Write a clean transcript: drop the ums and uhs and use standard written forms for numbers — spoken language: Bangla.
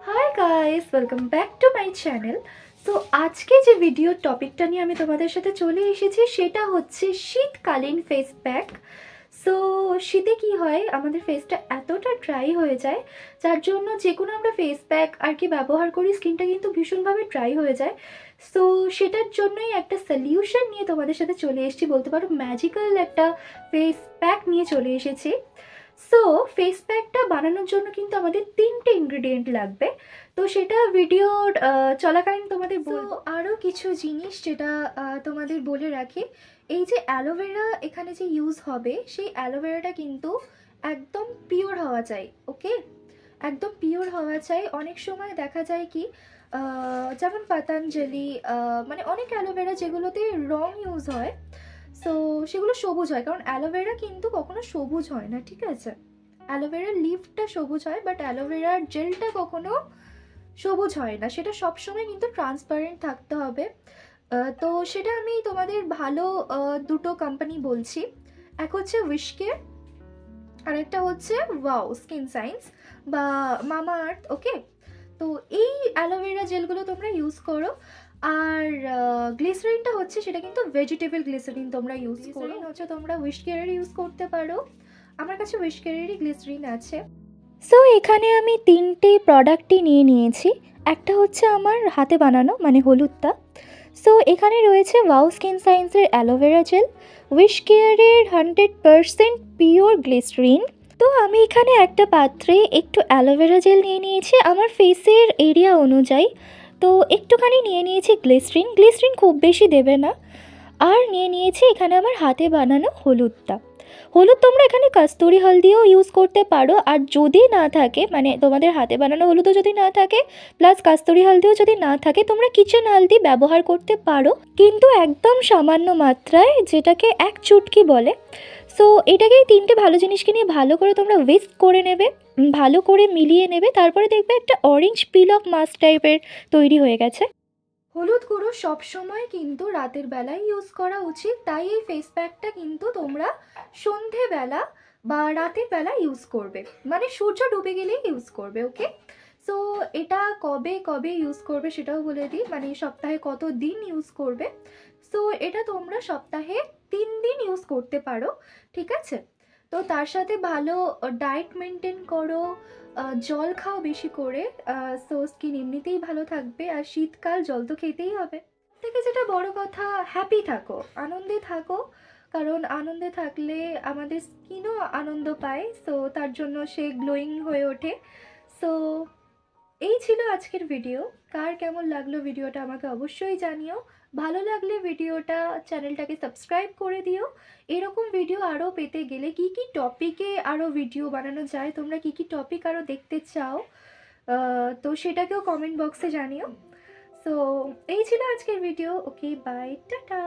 Hi guys, welcome back to my channel. So আজকে যে ভিডিও টপিকটা নিয়ে আমি তোমাদের সাথে চলে এসেছি সেটা হচ্ছে শীতকালীন ফেস প্যাক। সো শীতে কি হয়, আমাদের ফেসটা এতটা ড্রাই হয়ে যায়, যার জন্য যে কোনো আমরা ফেস প্যাক আর কি ব্যবহার করি স্কিনটা কিন্তু ভীষণভাবে ড্রাই হয়ে যায়। সো সেটার জন্যই একটা সলিউশন নিয়ে তোমাদের সাথে চলে এসেছি, বলতে পারো ম্যাজিক্যাল একটা ফেস প্যাক নিয়ে চলে এসেছি। সো ফেস প্যাকটা বানানোর জন্য কিন্তু আমাদের 3টে ইনগ্রেডিয়েন্ট লাগবে। তো সেটা ভিডিওর চলাকালীন তোমাদের বলবো। আরও কিছু জিনিস যেটা তোমাদের বলে রাখি, এই যে অ্যালোভেরা এখানে যে ইউজ হবে, সেই অ্যালোভেরাটা কিন্তু একদম পিওর হওয়া চাই। ওকে, একদম পিওর হওয়া চাই। অনেক সময় দেখা যায় কি, যেমন পতঞ্জলি, মানে অনেক অ্যালোভেরা যেগুলোতে রং ইউজ হয়, সো সেগুলো সবুজ হয়, কারণ অ্যালোভেরা কিন্তু কখনো সবুজ হয় না, ঠিক আছে? অ্যালোভেরার লিফটা সবুজ হয়, বাট অ্যালোভেরার জেলটা কখনো সবুজ হয় না, সেটা সবসময় কিন্তু ট্রান্সপারেন্ট থাকতে হবে। তো সেটা আমি তোমাদের ভালো দুটো কোম্পানি বলছি। এক হচ্ছে উইশকেয়ার, আর একটা হচ্ছে ওয়াও স্কিন সায়েন্স বা মামা আর্থ। ওকে, তো এই অ্যালোভেরা জেলগুলো তোমরা ইউজ করো। আর গ্লিসারিনটা হচ্ছে, সেটা কিন্তু ভেজিটেবল গ্লিসারিন তোমরা ইউজ করো। হচ্ছে তোমরা উইশকেয়ারের ইউজ করতে পারো, আমার কাছে উইশকেয়ারেরই গ্লিসারিন আছে। সো এখানে আমি 3টে প্রোডাক্টই নিয়ে নিয়েছি। একটা হচ্ছে আমার হাতে বানানো মানে হলুদটা। সো এখানে রয়েছে ওয়াও স্কিন সায়েন্সের অ্যালোভেরা জেল, উইশ কেয়ারের 100% পিওর গ্লিসারিন। তো আমি এখানে একটা পাত্রে একটু অ্যালোভেরা জেল নিয়ে নিয়েছি আমার ফেসের এরিয়া অনুযায়ী। তো একটুখানি নিয়ে নিয়েছি গ্লিসারিন, গ্লিসারিন খুব বেশি দেবে না। আর নিয়ে নিয়েছি এখানে আমার হাতে বানানো হলুদটা। হলুদ তোমরা এখানে কস্তুরি হলদিও ইউজ করতে পারো, আর যদি না থাকে, মানে তোমাদের হাতে বানানো হলুদও যদি না থাকে প্লাস কস্তুরি হলদিও যদি না থাকে, তোমরা কিচেন হলদি ব্যবহার করতে পারো, কিন্তু একদম সামান্য মাত্রায়, যেটাকে এক চুটকি বলে। সো এটাকেই 3টে ভালো জিনিসকে নিয়ে ভালো করে তোমরা উইস্ক করে নেবে, ভালো করে মিলিয়ে নেবে, তারপরে দেখবে একটা অরেঞ্জ পিল অফ মাস্ক টাইপের তৈরি হয়ে গেছে। হলুদ গুঁড়ো সবসময় কিন্তু রাতের বেলায় ইউজ করা উচিত, তাই এই ফেস প্যাকটা কিন্তু তোমরা সন্ধেবেলা বা রাতের বেলা ইউজ করবে, মানে সূর্য ডুবে গেলেই ইউজ করবে। ওকে, সো এটা কবে কবে ইউজ করবে সেটাও বলে দিই, মানে সপ্তাহে কত দিন ইউজ করবে। সো এটা তোমরা সপ্তাহে 3 দিন ইউজ করতে পারো, ঠিক আছে? তো তার সাথে ভালো ডায়েট মেনটেন করো, জল খাও বেশি করে, সো স্কিন এমনিতেই ভালো থাকবে। আর শীতকাল, জল তো খেতেই হবে। থেকে যেটা বড় কথা, হ্যাপি থাকো, আনন্দে থাকো, কারণ আনন্দে থাকলে আমাদের স্কিনও আনন্দ পায়, সো তার জন্য সে গ্লোয়িং হয়ে ওঠে। সো এই ছিল আজকের ভিডিও। কার কেমন লাগলো ভিডিওটা আমাকে অবশ্যই জানিও। ভালো লাগলে ভিডিওটা, চ্যানেলটাকে সাবস্ক্রাইব করে দিও। এরকম ভিডিও আরও পেতে গেলে কি কি টপিকে আরও ভিডিও বানানো যায়, তোমরা কি কি টপিক আরও দেখতে চাও, তো সেটাকেও কমেন্ট বক্সে জানিও। সো এই ছিল আজকের ভিডিও। Okay, by, tata.